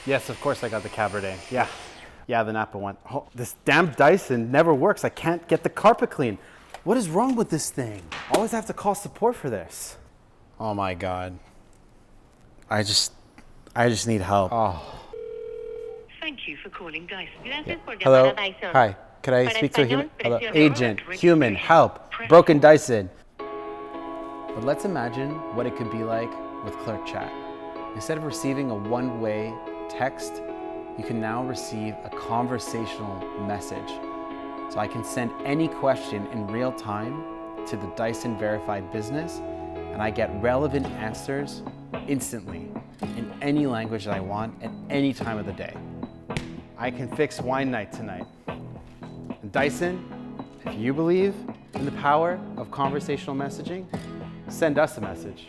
Yes, of course I got the Cabernet. Yeah, the Napa one. Oh, this damn Dyson never works. I can't get the carpet clean. What is wrong with this thing? I always have to call support for this. Oh my God. I just need help. Oh. Thank you for calling Dyson. Hello. Hi. Could I speak to a human? Hello. Agent, human, help. Broken Dyson. But let's imagine what it could be like with Clerk Chat. Instead of receiving a one-way text, you can now receive a conversational message. So I can send any question in real time to the Dyson verified business, and I get relevant answers instantly in any language that I want at any time of the day. I can fix wine night tonight. And Dyson, if you believe in the power of conversational messaging, send us a message.